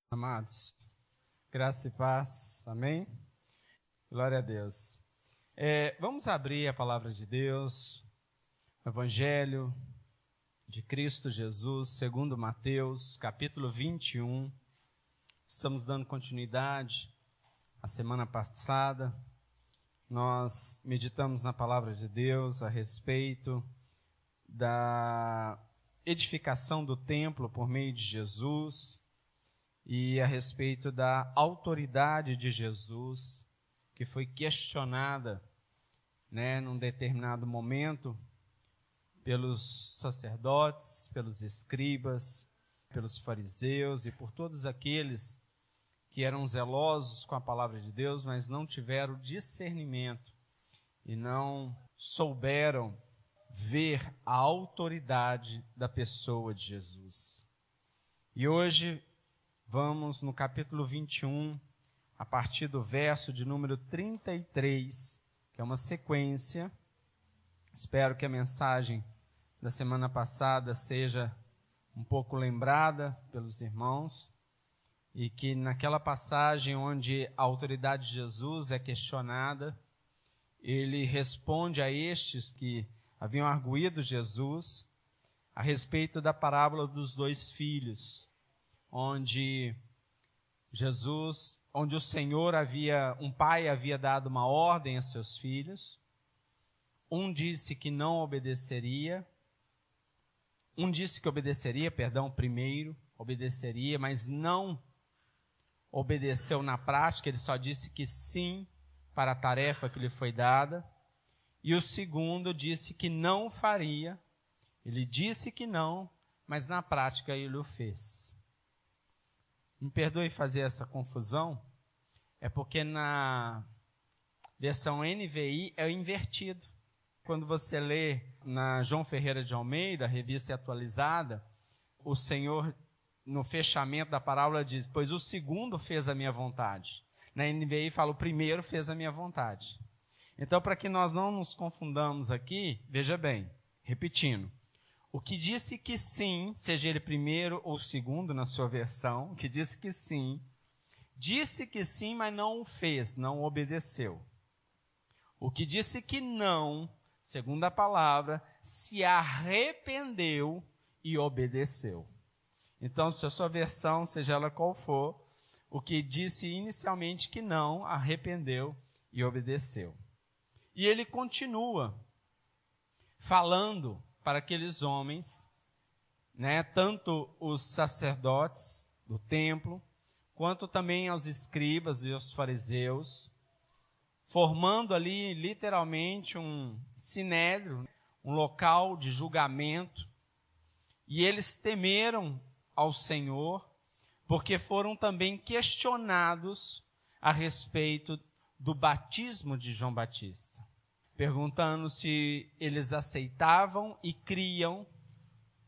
Amados, graça e paz, amém? Glória a Deus. Vamos abrir a palavra de Deus, o Evangelho de Cristo Jesus, segundo Mateus, capítulo 21. Estamos dando continuidade à semana passada. Nós meditamos na palavra de Deus a respeito da edificação do templo por meio de Jesus, e a respeito da autoridade de Jesus, que foi questionada, num determinado momento, pelos sacerdotes, pelos escribas, pelos fariseus e por todos aqueles que eram zelosos com a palavra de Deus, mas não tiveram discernimento e não souberam ver a autoridade da pessoa de Jesus. E hoje vamos no capítulo 21, a partir do verso de número 33, que é uma sequência. Espero que a mensagem da semana passada seja um pouco lembrada pelos irmãos, e que naquela passagem onde a autoridade de Jesus é questionada, ele responde a estes que haviam arguído Jesus a respeito da parábola dos dois filhos, onde o Senhor um pai havia dado uma ordem a seus filhos. Um disse que não obedeceria. Primeiro obedeceria, mas não obedeceu na prática. Ele só disse que sim para a tarefa que lhe foi dada. E o segundo disse que não faria. Ele disse que não, mas na prática ele o fez. Me perdoe fazer essa confusão, é porque na versão NVI é invertido. Quando você lê na João Ferreira de Almeida, revista atualizada, o Senhor, no fechamento da parábola, diz: pois o segundo fez a minha vontade. Na NVI fala: o primeiro fez a minha vontade. Então, para que nós não nos confundamos aqui, veja bem, repetindo. O que disse que sim, seja ele primeiro ou segundo na sua versão, que disse que sim, mas não o fez, não obedeceu. O que disse que não, segundo a palavra, se arrependeu e obedeceu. Então, se a sua versão, seja ela qual for, o que disse inicialmente que não, arrependeu e obedeceu. E ele continua falando para aqueles homens, tanto os sacerdotes do templo, quanto também aos escribas e aos fariseus, formando ali literalmente um sinédrio, um local de julgamento. E eles temeram ao Senhor, porque foram também questionados a respeito do batismo de João Batista, perguntando se eles aceitavam e criam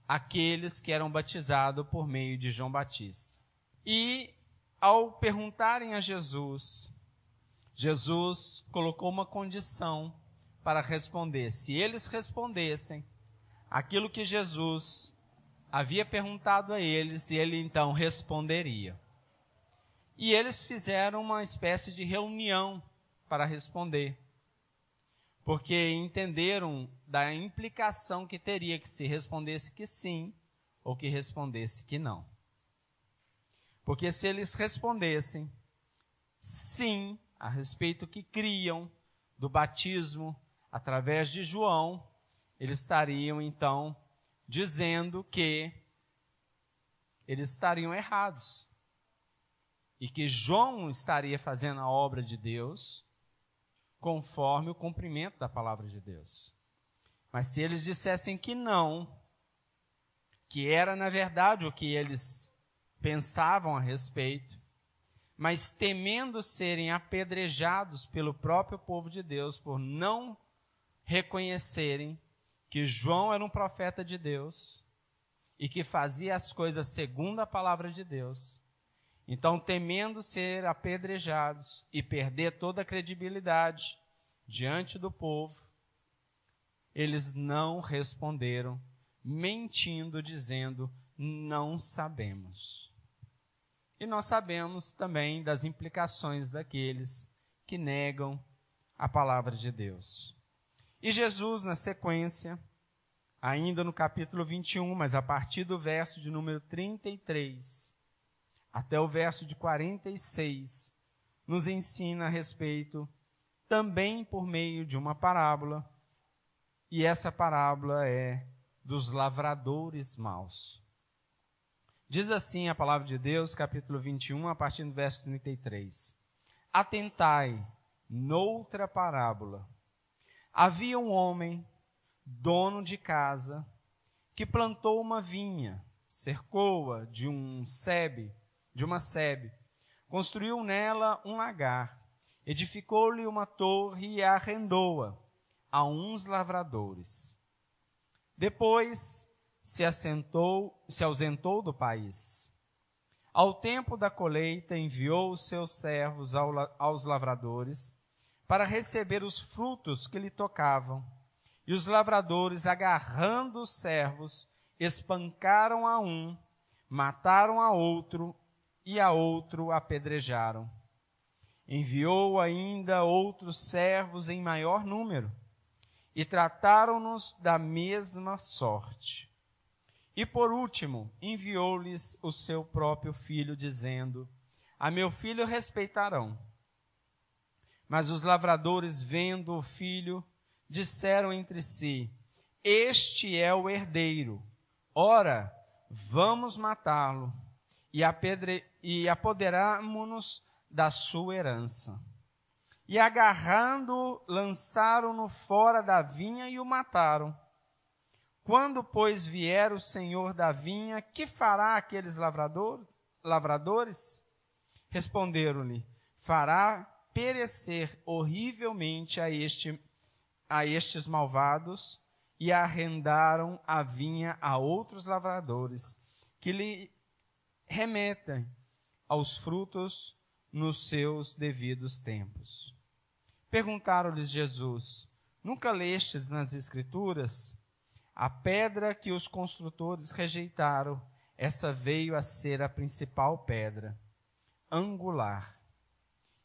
aqueles que eram batizados por meio de João Batista. E, ao perguntarem a Jesus, Jesus colocou uma condição para responder. Se eles respondessem aquilo que Jesus havia perguntado a eles, ele então responderia. E eles fizeram uma espécie de reunião para responder, porque entenderam da implicação que teria que se respondesse que sim ou que respondesse que não. Porque se eles respondessem sim a respeito que criam do batismo através de João, eles estariam então dizendo que eles estariam errados e que João estaria fazendo a obra de Deus conforme o cumprimento da palavra de Deus. Mas se eles dissessem que não, que era na verdade o que eles pensavam a respeito, mas temendo serem apedrejados pelo próprio povo de Deus por não reconhecerem que João era um profeta de Deus e que fazia as coisas segundo a palavra de Deus, então, temendo ser apedrejados e perder toda a credibilidade diante do povo, eles não responderam, mentindo, dizendo: não sabemos. E nós sabemos também das implicações daqueles que negam a palavra de Deus. E Jesus, na sequência, ainda no capítulo 21, mas a partir do verso de número 33 até o verso de 46, nos ensina a respeito, também por meio de uma parábola, e essa parábola é dos lavradores maus. Diz assim a palavra de Deus, capítulo 21, a partir do verso 33. Atentai, noutra parábola. Havia um homem, dono de casa, que plantou uma vinha, cercou-a de uma sebe, construiu nela um lagar, edificou-lhe uma torre e arrendou-a a uns lavradores. Depois se ausentou do país. Ao tempo da colheita, enviou os seus servos aos lavradores para receber os frutos que lhe tocavam. E os lavradores, agarrando os servos, espancaram a um, mataram a outro e a outro apedrejaram. Enviou ainda outros servos em maior número e trataram-nos da mesma sorte. E por último, enviou-lhes o seu próprio filho, dizendo: a meu filho respeitarão. Mas os lavradores, vendo o filho, disseram entre si: este é o herdeiro. Ora, vamos matá-lo e apoderamo-nos da sua herança. E agarrando-o, lançaram-no fora da vinha e o mataram. Quando, pois, vier o senhor da vinha, que fará aqueles lavradores? Responderam-lhe: fará perecer horrivelmente a estes malvados, e arrendaram a vinha a outros lavradores, que lhe remetem aos frutos nos seus devidos tempos. Perguntaram-lhes Jesus: nunca lestes nas Escrituras? A pedra que os construtores rejeitaram, essa veio a ser a principal pedra, angular.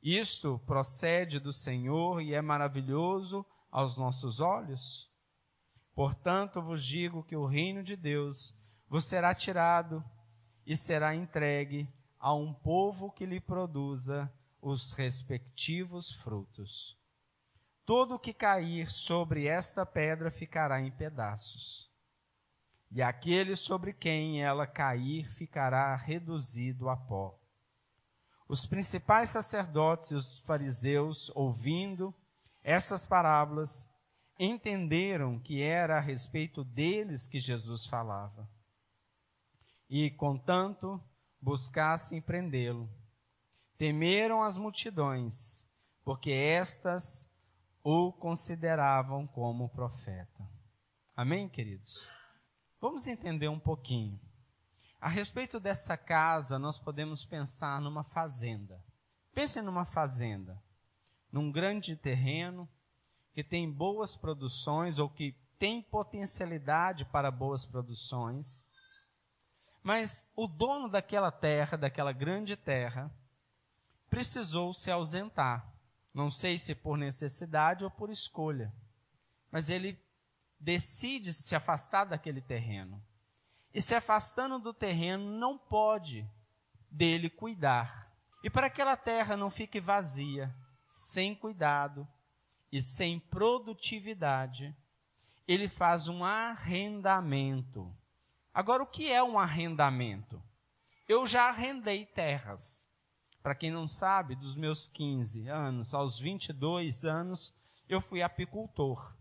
Isto procede do Senhor e é maravilhoso aos nossos olhos? Portanto, vos digo que o reino de Deus vos será tirado e será entregue a um povo que lhe produza os respectivos frutos. Todo o que cair sobre esta pedra ficará em pedaços, e aquele sobre quem ela cair ficará reduzido a pó. Os principais sacerdotes e os fariseus, ouvindo essas parábolas, entenderam que era a respeito deles que Jesus falava. E, contanto, buscassem prendê-lo. Temeram as multidões, porque estas o consideravam como profeta. Amém, queridos? Vamos entender um pouquinho. A respeito dessa casa, nós podemos pensar numa fazenda. Pense numa fazenda, num grande terreno, que tem boas produções, ou que tem potencialidade para boas produções. Mas o dono daquela terra, daquela grande terra, precisou se ausentar. Não sei se por necessidade ou por escolha. Mas ele decide se afastar daquele terreno. E se afastando do terreno, não pode dele cuidar. E para que aquela terra não fique vazia, sem cuidado e sem produtividade, ele faz um arrendamento. Agora, o que é um arrendamento? Eu já arrendei terras. Para quem não sabe, dos meus 15 anos aos 22 anos, eu fui apicultor.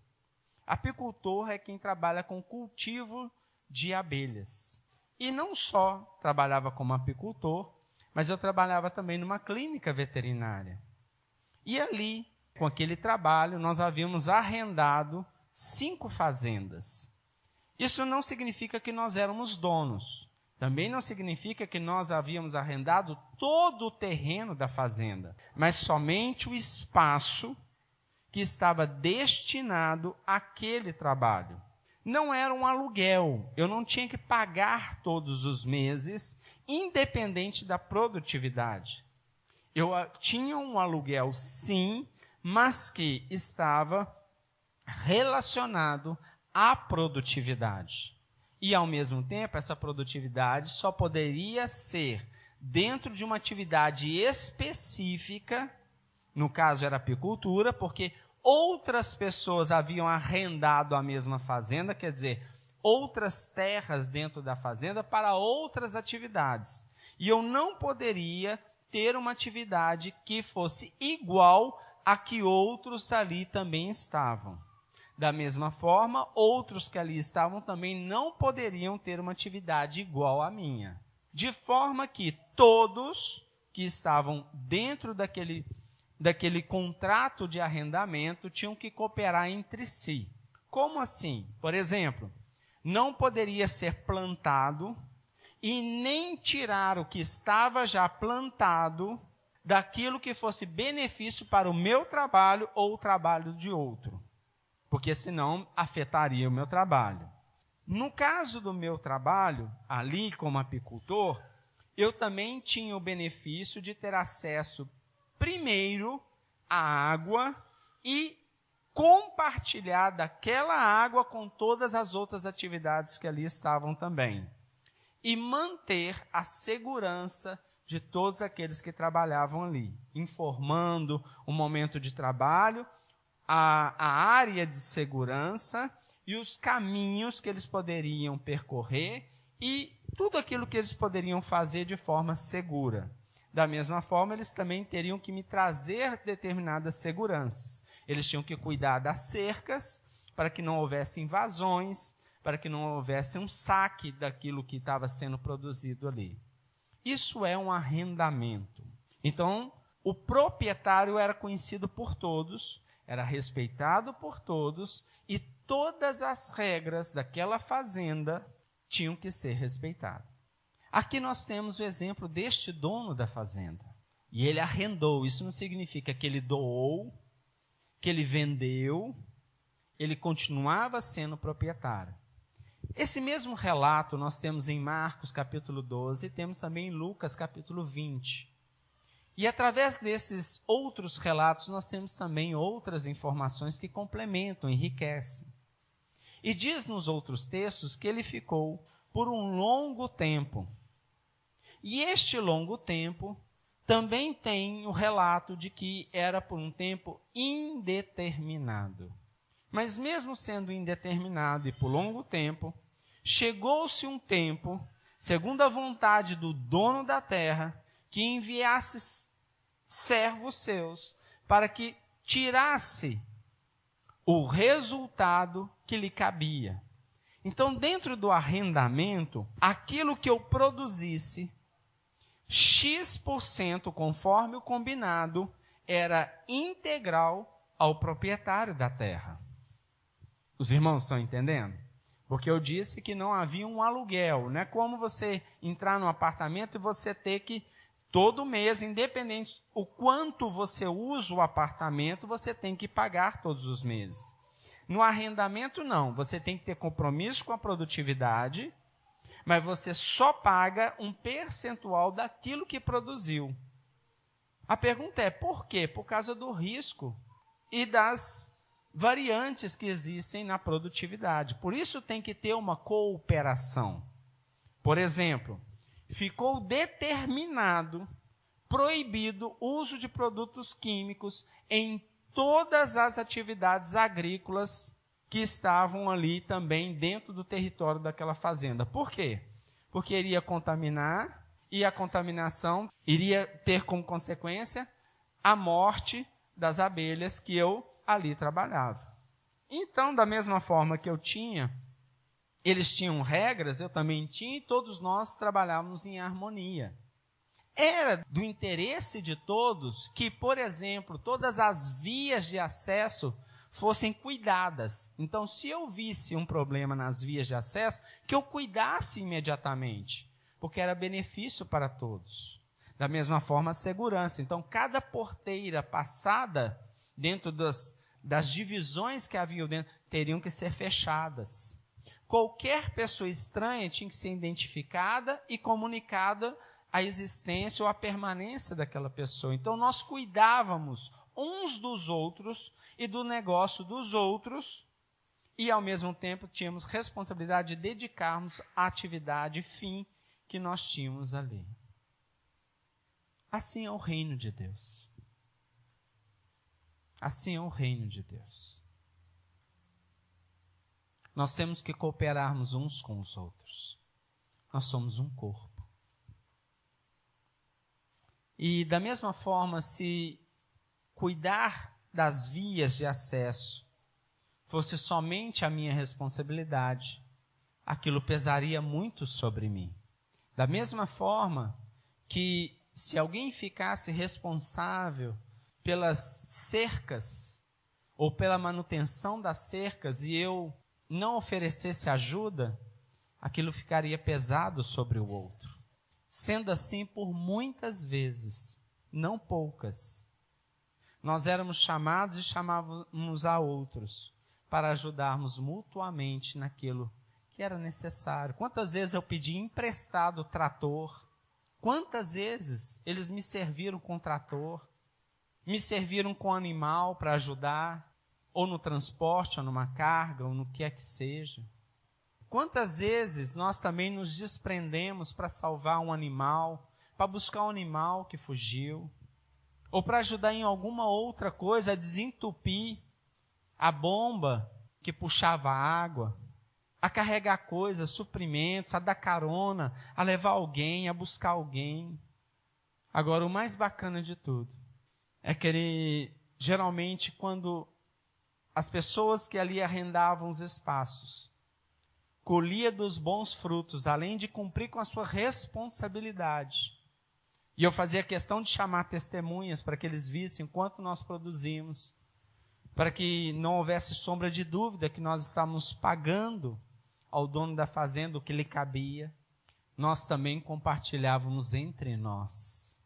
Apicultor é quem trabalha com cultivo de abelhas. E não só trabalhava como apicultor, mas eu trabalhava também numa clínica veterinária. E ali, com aquele trabalho, nós havíamos arrendado 5 fazendas. Isso não significa que nós éramos donos. Também não significa que nós havíamos arrendado todo o terreno da fazenda, mas somente o espaço que estava destinado àquele trabalho. Não era um aluguel, eu não tinha que pagar todos os meses independente da produtividade. Eu tinha um aluguel, sim, mas que estava relacionado à produtividade. E, ao mesmo tempo, essa produtividade só poderia ser dentro de uma atividade específica, no caso era apicultura, porque outras pessoas haviam arrendado a mesma fazenda, quer dizer, outras terras dentro da fazenda para outras atividades. E eu não poderia ter uma atividade que fosse igual a que outros ali também estavam. Da mesma forma, outros que ali estavam também não poderiam ter uma atividade igual à minha. De forma que todos que estavam dentro daquele contrato de arrendamento tinham que cooperar entre si. Como assim? Por exemplo, não poderia ser plantado e nem tirar o que estava já plantado daquilo que fosse benefício para o meu trabalho ou o trabalho de outro, porque senão afetaria o meu trabalho. No caso do meu trabalho, ali como apicultor, eu também tinha o benefício de ter acesso, primeiro, à água e compartilhar daquela água com todas as outras atividades que ali estavam também. E manter a segurança de todos aqueles que trabalhavam ali, informando o momento de trabalho, a área de segurança e os caminhos que eles poderiam percorrer e tudo aquilo que eles poderiam fazer de forma segura. Da mesma forma, eles também teriam que me trazer determinadas seguranças. Eles tinham que cuidar das cercas para que não houvesse invasões, para que não houvesse um saque daquilo que estava sendo produzido ali. Isso é um arrendamento. Então, o proprietário era conhecido por todos, era respeitado por todos e todas as regras daquela fazenda tinham que ser respeitadas. Aqui nós temos o exemplo deste dono da fazenda. E ele arrendou. Isso não significa que ele doou, que ele vendeu. Ele continuava sendo proprietário. Esse mesmo relato nós temos em Marcos capítulo 12 e temos também em Lucas capítulo 20. E através desses outros relatos nós temos também outras informações que complementam, enriquecem. E diz nos outros textos que ele ficou por um longo tempo. E este longo tempo também tem o relato de que era por um tempo indeterminado. Mas mesmo sendo indeterminado e por longo tempo, chegou-se um tempo, segundo a vontade do dono da terra, que enviasse servos seus para que tirasse o resultado que lhe cabia. Então, dentro do arrendamento, aquilo que eu produzisse, X% conforme o combinado, era integral ao proprietário da terra. Os irmãos estão entendendo? Porque eu disse que não havia um aluguel. Não é como você entrar num apartamento e você ter que, todo mês, independente o quanto você usa o apartamento, você tem que pagar todos os meses. No arrendamento, não. Você tem que ter compromisso com a produtividade, mas você só paga um percentual daquilo que produziu. A pergunta é, por quê? Por causa do risco e das variantes que existem na produtividade. Por isso tem que ter uma cooperação. Por exemplo, ficou determinado, proibido o uso de produtos químicos em todas as atividades agrícolas que estavam ali também dentro do território daquela fazenda. Por quê? Porque iria contaminar e a contaminação iria ter como consequência a morte das abelhas que eu ali trabalhava. Então, da mesma forma que eles tinham regras, eu também tinha, e todos nós trabalhávamos em harmonia. Era do interesse de todos que, por exemplo, todas as vias de acesso fossem cuidadas. Então, se eu visse um problema nas vias de acesso, que eu cuidasse imediatamente, porque era benefício para todos. Da mesma forma, a segurança. Então, cada porteira passada dentro das divisões que haviam dentro, teriam que ser fechadas. qualquer pessoa estranha tinha que ser identificada e comunicada a existência ou a permanência daquela pessoa. Então, nós cuidávamos uns dos outros e do negócio dos outros e, ao mesmo tempo, tínhamos responsabilidade de dedicarmos à atividade e fim que nós tínhamos ali. Assim é o reino de Deus. Assim é o reino de Deus. Nós temos que cooperarmos uns com os outros. Nós somos um corpo. E da mesma forma, se cuidar das vias de acesso fosse somente a minha responsabilidade, aquilo pesaria muito sobre mim. Da mesma forma que se alguém ficasse responsável pelas cercas ou pela manutenção das cercas e eu não oferecesse ajuda, aquilo ficaria pesado sobre o outro. Sendo assim, por muitas vezes, não poucas, nós éramos chamados e chamávamos a outros para ajudarmos mutuamente naquilo que era necessário. Quantas vezes eu pedi emprestado o trator? Quantas vezes eles me serviram com trator? Me serviram com animal para ajudar? Ou no transporte, ou numa carga, ou no que é que seja? Quantas vezes nós também nos desprendemos para salvar um animal, para buscar um animal que fugiu, ou para ajudar em alguma outra coisa a desentupir a bomba que puxava água, a carregar coisas, suprimentos, a dar carona, a levar alguém, a buscar alguém. Agora, o mais bacana de tudo é que ele, geralmente, quando as pessoas que ali arrendavam os espaços colhia dos bons frutos, além de cumprir com a sua responsabilidade. E eu fazia questão de chamar testemunhas para que eles vissem quanto nós produzimos, para que não houvesse sombra de dúvida que nós estávamos pagando ao dono da fazenda o que lhe cabia. Nós também compartilhávamos entre nós.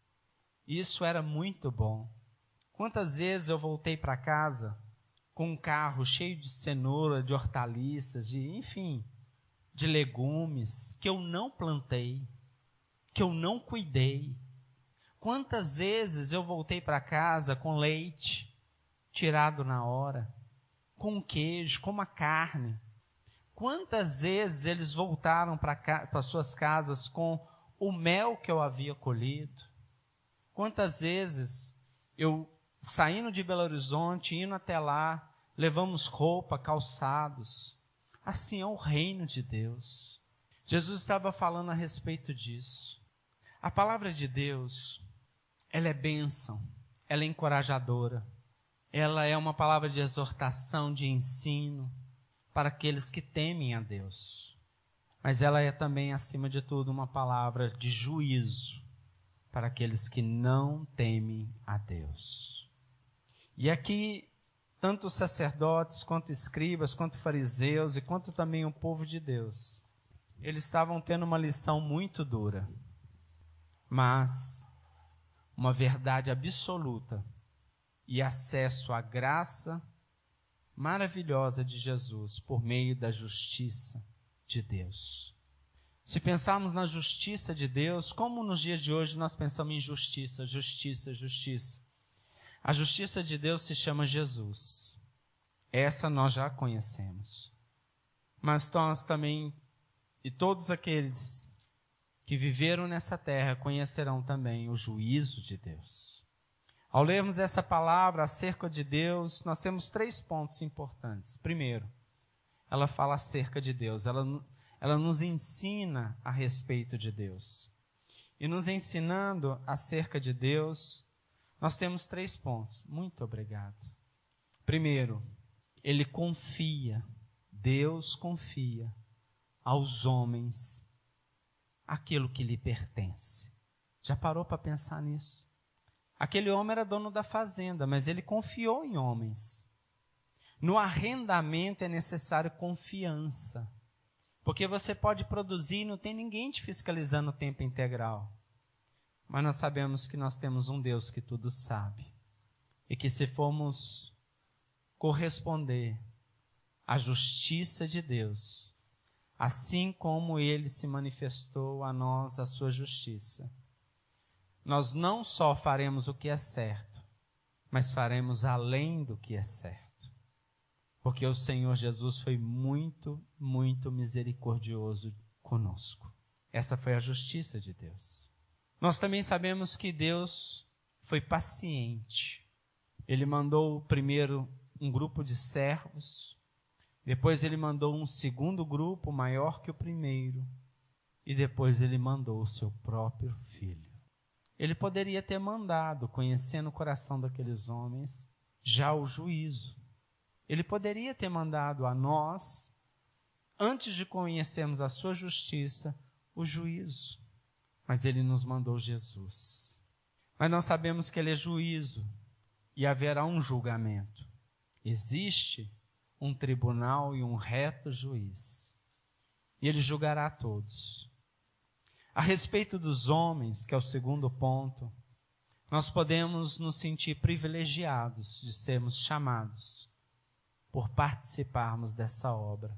Isso era muito bom. Quantas vezes eu voltei para casa com um carro cheio de cenoura, de hortaliças, de legumes que eu não plantei, que eu não cuidei. Quantas vezes eu voltei para casa com leite tirado na hora, com queijo, com uma carne. Quantas vezes eles voltaram para suas casas com o mel que eu havia colhido. Quantas vezes eu, saindo de Belo Horizonte, indo até lá, levamos roupa, calçados. Assim é o reino de Deus. Jesus estava falando a respeito disso. A palavra de Deus, ela é bênção, ela é encorajadora. Ela é uma palavra de exortação, de ensino para aqueles que temem a Deus. Mas ela é também, acima de tudo, uma palavra de juízo para aqueles que não temem a Deus. E aqui, tanto os sacerdotes, quanto escribas, quanto fariseus e quanto também o povo de Deus, eles estavam tendo uma lição muito dura, mas uma verdade absoluta e acesso à graça maravilhosa de Jesus por meio da justiça de Deus. Se pensarmos na justiça de Deus, como nos dias de hoje nós pensamos em justiça, justiça, justiça. A justiça de Deus se chama Jesus. Essa nós já conhecemos. Mas nós também, e todos aqueles que viveram nessa terra, conhecerão também o juízo de Deus. Ao lermos essa palavra acerca de Deus, nós temos 3 pontos importantes. Primeiro, ela fala acerca de Deus, ela nos ensina a respeito de Deus. E nos ensinando acerca de Deus, nós temos 3 pontos. Muito obrigado. Primeiro, ele confia, Deus confia aos homens aquilo que lhe pertence. Já parou para pensar nisso? Aquele homem era dono da fazenda, mas ele confiou em homens. No arrendamento é necessário confiança, porque você pode produzir e não tem ninguém te fiscalizando o tempo integral. Mas nós sabemos que nós temos um Deus que tudo sabe, e que se formos corresponder à justiça de Deus, assim como ele se manifestou a nós a sua justiça. Nós não só faremos o que é certo, mas faremos além do que é certo. Porque o Senhor Jesus foi muito, muito misericordioso conosco. Essa foi a justiça de Deus. Nós também sabemos que Deus foi paciente. Ele mandou primeiro um grupo de servos, depois ele mandou um segundo grupo maior que o primeiro, e depois ele mandou o seu próprio filho. Ele poderia ter mandado, conhecendo o coração daqueles homens, já o juízo. Ele poderia ter mandado a nós, antes de conhecermos a sua justiça, o juízo. Mas ele nos mandou Jesus. Mas nós sabemos que ele é juízo e haverá um julgamento. Existe um tribunal e um reto juiz. E ele julgará a todos. A respeito dos homens, que é o segundo ponto, nós podemos nos sentir privilegiados de sermos chamados por participarmos dessa obra.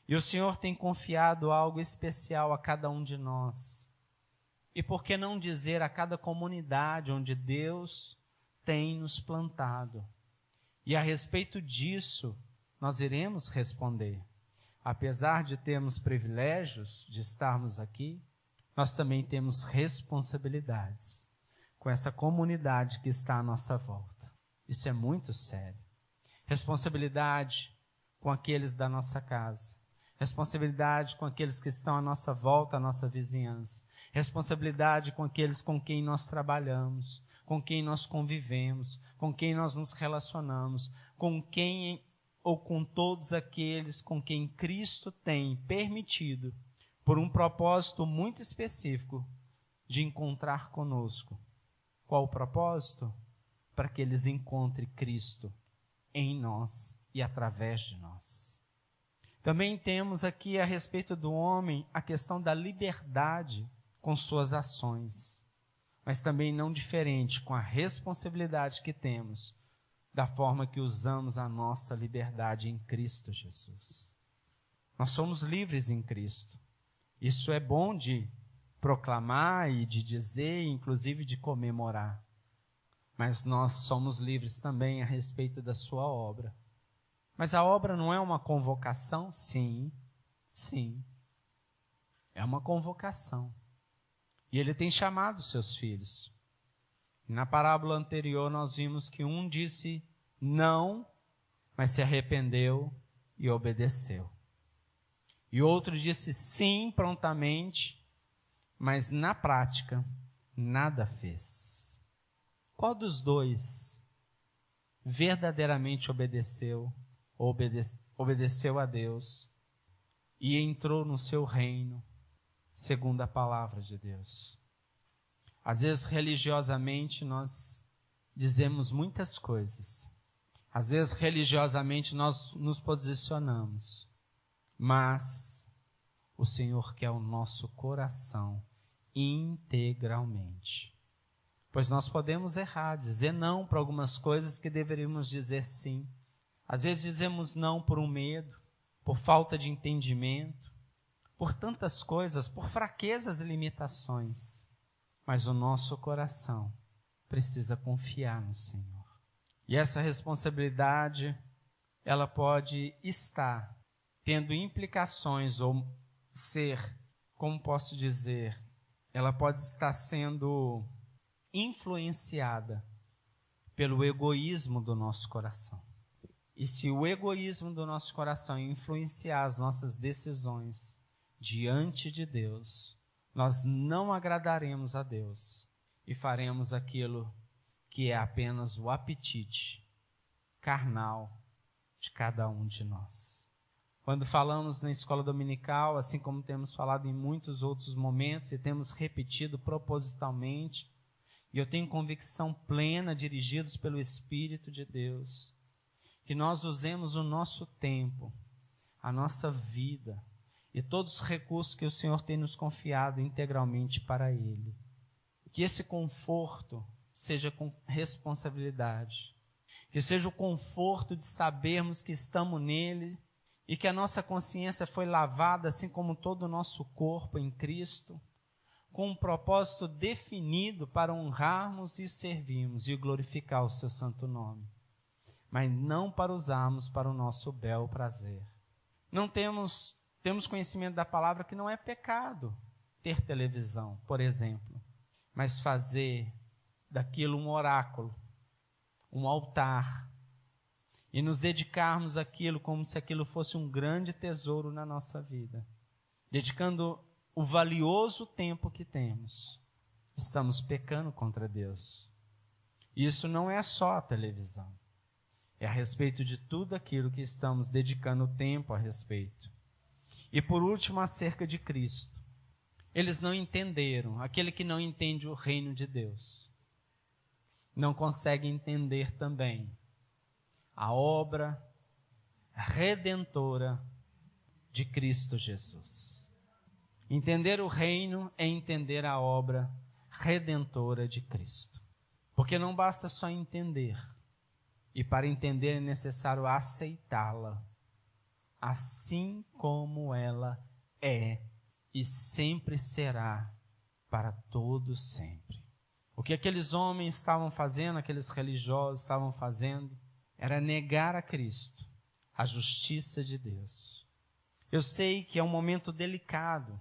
E o Senhor tem confiado algo especial a cada um de nós. E por que não dizer a cada comunidade onde Deus tem nos plantado? E a respeito disso, nós iremos responder. Apesar de termos privilégios de estarmos aqui, nós também temos responsabilidades com essa comunidade que está à nossa volta. Isso é muito sério. Responsabilidade com aqueles da nossa casa. Responsabilidade com aqueles que estão à nossa volta, à nossa vizinhança. Responsabilidade com aqueles com quem nós trabalhamos, com quem nós convivemos, com quem nós nos relacionamos, com quem ou com todos aqueles com quem Cristo tem permitido, por um propósito muito específico, de encontrar conosco. Qual o propósito? Para que eles encontrem Cristo em nós e através de nós. Também temos aqui a respeito do homem a questão da liberdade com suas ações, mas também não diferente com a responsabilidade que temos da forma que usamos a nossa liberdade em Cristo Jesus. Nós somos livres em Cristo. Isso é bom de proclamar e de dizer, inclusive de comemorar. Mas nós somos livres também a respeito da sua obra. Mas a obra não é uma convocação? Sim, sim. É uma convocação. E ele tem chamado os seus filhos. Na parábola anterior nós vimos que um disse não, mas se arrependeu e obedeceu. E outro disse sim prontamente, mas na prática nada fez. Qual dos dois verdadeiramente obedeceu a Deus e entrou no seu reino segundo a palavra de Deus? Às vezes religiosamente nós dizemos muitas coisas. Às vezes religiosamente nós nos posicionamos. Mas o Senhor quer o nosso coração integralmente. Pois nós podemos errar, dizer não para algumas coisas que deveríamos dizer sim. Às vezes dizemos não por um medo, por falta de entendimento, por tantas coisas, por fraquezas e limitações. Mas o nosso coração precisa confiar no Senhor. E essa responsabilidade, ela pode estar tendo implicações ou ser, como posso dizer, ela pode estar sendo influenciada pelo egoísmo do nosso coração. E se o egoísmo do nosso coração influenciar as nossas decisões diante de Deus, nós não agradaremos a Deus e faremos aquilo que é apenas o apetite carnal de cada um de nós. Quando falamos na escola dominical, assim como temos falado em muitos outros momentos e temos repetido propositalmente, e eu tenho convicção plena, dirigidos pelo Espírito de Deus, que nós usemos o nosso tempo, a nossa vida e todos os recursos que o Senhor tem nos confiado integralmente para Ele. Que esse conforto seja com responsabilidade, que seja o conforto de sabermos que estamos nele e que a nossa consciência foi lavada, assim como todo o nosso corpo em Cristo, com um propósito definido para honrarmos e servirmos e glorificar o seu santo nome, mas não para usarmos para o nosso bel prazer. Não temos conhecimento da palavra que não é pecado ter televisão, por exemplo, mas fazer daquilo um oráculo, um altar, e nos dedicarmos àquilo como se aquilo fosse um grande tesouro na nossa vida, dedicando o valioso tempo que temos, estamos pecando contra Deus. Isso não é só a televisão, é a respeito de tudo aquilo que estamos dedicando tempo a respeito. E por último, acerca de Cristo. Eles não entenderam, aquele que não entende o reino de Deus, não consegue entender também a obra redentora de Cristo Jesus. Entender o reino é entender a obra redentora de Cristo. Porque não basta só entender. E para entender é necessário aceitá-la, assim como ela é e sempre será para todos sempre. O que aqueles homens estavam fazendo, aqueles religiosos estavam fazendo, era negar a Cristo, a justiça de Deus. Eu sei que é um momento delicado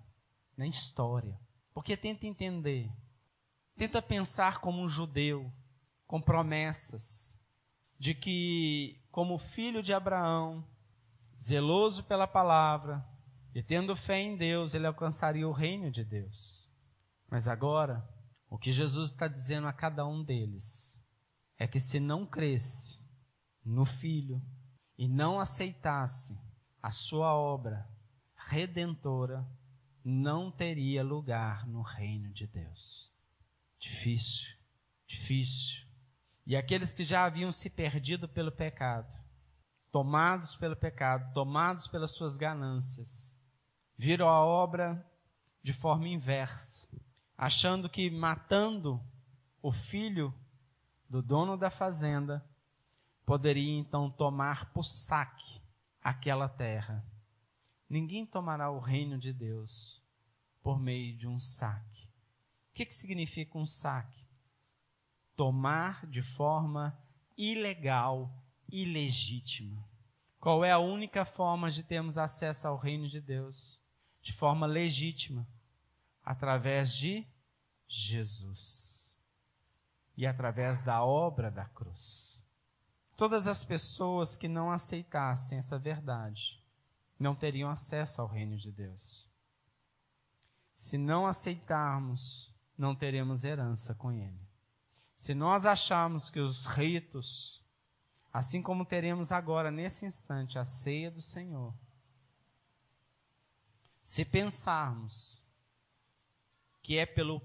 na história, porque tenta entender, tenta pensar como um judeu, com promessas, de que como filho de Abraão, zeloso pela palavra, e tendo fé em Deus, ele alcançaria o reino de Deus. Mas agora, o que Jesus está dizendo a cada um deles, é que se não cresce no Filho, e não aceitasse a sua obra redentora, não teria lugar no reino de Deus. Difícil, difícil. E aqueles que já haviam se perdido pelo pecado, tomados pelo pecado, tomados pelas suas ganâncias, viram a obra de forma inversa, achando que matando o filho do dono da fazenda, poderia então tomar por saque aquela terra. Ninguém tomará o reino de Deus por meio de um saque. O que significa um saque? Tomar de forma ilegal, ilegítima. Qual é a única forma de termos acesso ao reino de Deus? De forma legítima, através de Jesus e através da obra da cruz. Todas as pessoas que não aceitassem essa verdade não teriam acesso ao reino de Deus. Se não aceitarmos, não teremos herança com Ele. Se nós acharmos que os ritos, assim como teremos agora, nesse instante, a ceia do Senhor, se pensarmos que é pelo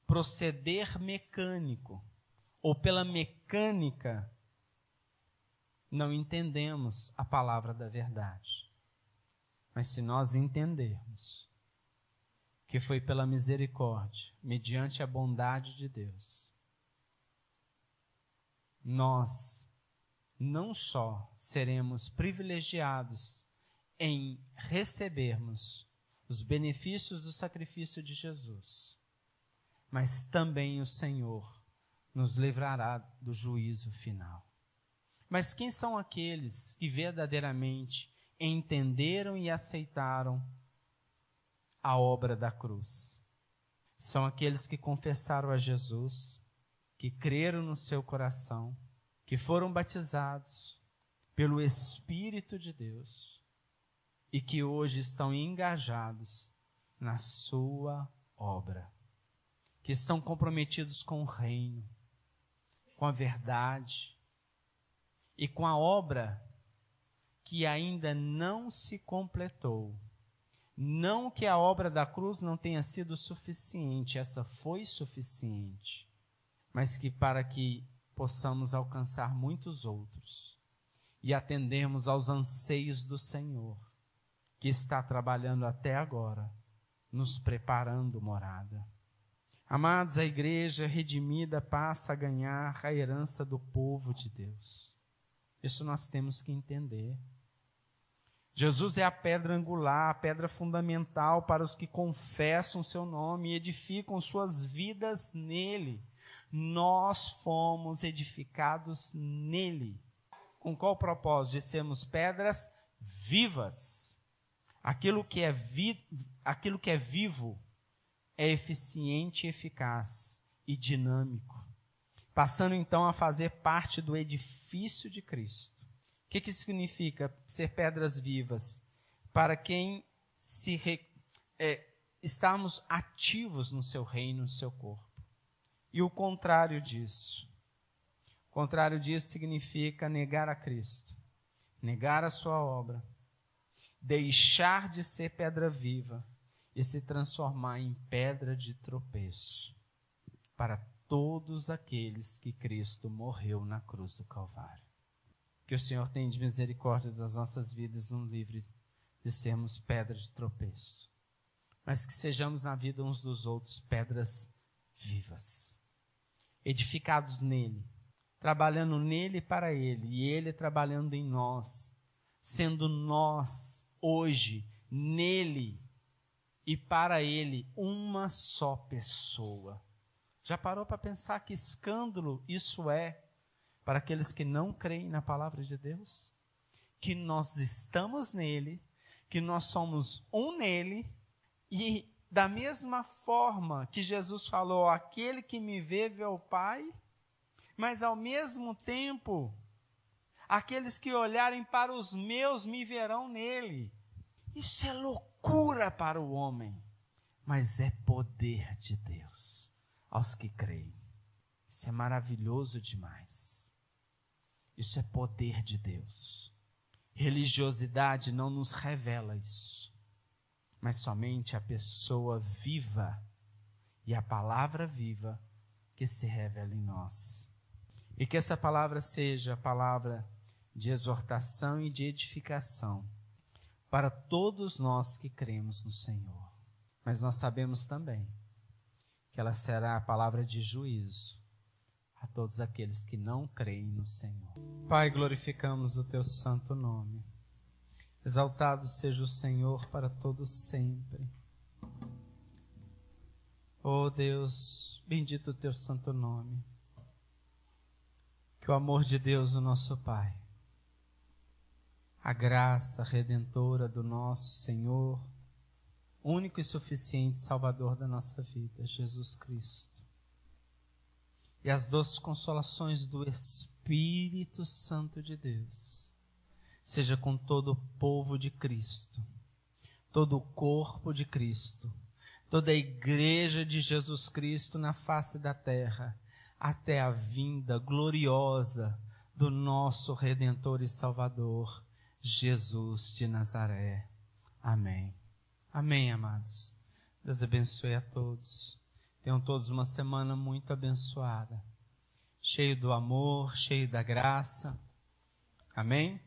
proceder mecânico ou pela mecânica, não entendemos a palavra da verdade. Mas se nós entendermos que foi pela misericórdia, mediante a bondade de Deus, nós não só seremos privilegiados em recebermos os benefícios do sacrifício de Jesus, mas também o Senhor nos livrará do juízo final. Mas quem são aqueles que verdadeiramente entenderam e aceitaram a obra da cruz? São aqueles que confessaram a Jesus, que creram no seu coração, que foram batizados pelo Espírito de Deus e que hoje estão engajados na sua obra, que estão comprometidos com o reino, com a verdade e com a obra que ainda não se completou. Não que a obra da cruz não tenha sido suficiente, essa foi suficiente, mas que para que possamos alcançar muitos outros e atendermos aos anseios do Senhor, que está trabalhando até agora, nos preparando morada. Amados, a igreja redimida passa a ganhar a herança do povo de Deus. Isso nós temos que entender. Jesus é a pedra angular, a pedra fundamental para os que confessam o seu nome e edificam suas vidas nele. Nós fomos edificados nele. Com qual propósito? De sermos pedras vivas. Aquilo que é vivo é eficiente, eficaz e dinâmico, passando então a fazer parte do edifício de Cristo. O que significa ser pedras vivas? Para quem estamos ativos no seu reino, no seu corpo. E o contrário disso? O contrário disso significa negar a Cristo, negar a sua obra, deixar de ser pedra viva e se transformar em pedra de tropeço para todos aqueles que Cristo morreu na cruz do Calvário. Que o Senhor tenha de misericórdia das nossas vidas, nos livre de sermos pedra de tropeço, mas que sejamos na vida uns dos outros pedras vivas, edificados nele, trabalhando nele e para ele, e ele trabalhando em nós, sendo nós hoje, nele e para ele, uma só pessoa. Já parou para pensar que escândalo isso é para aqueles que não creem na palavra de Deus? Que nós estamos nele, que nós somos um nele, e da mesma forma que Jesus falou, aquele que me vê, vê o Pai, mas ao mesmo tempo, aqueles que olharem para os meus me verão nele. Isso é loucura para o homem, mas é poder de Deus aos que creem. Isso é maravilhoso demais. Isso é poder de Deus. Religiosidade não nos revela isso, mas somente a pessoa viva e a palavra viva que se revela em nós. E que essa palavra seja a palavra de exortação e de edificação para todos nós que cremos no Senhor. Mas nós sabemos também que ela será a palavra de juízo a todos aqueles que não creem no Senhor. Pai, glorificamos o teu santo nome. Exaltado seja o Senhor para todo sempre. Oh Deus, bendito o teu santo nome. Que o amor de Deus, o nosso Pai, a graça redentora do nosso Senhor, único e suficiente Salvador da nossa vida, Jesus Cristo, e as doces consolações do Espírito Santo de Deus, seja com todo o povo de Cristo, todo o corpo de Cristo, toda a igreja de Jesus Cristo na face da terra, até a vinda gloriosa do nosso Redentor e Salvador, Jesus de Nazaré. Amém. Amém, amados. Deus abençoe a todos. Tenham todos uma semana muito abençoada, cheio do amor, cheio da graça. Amém?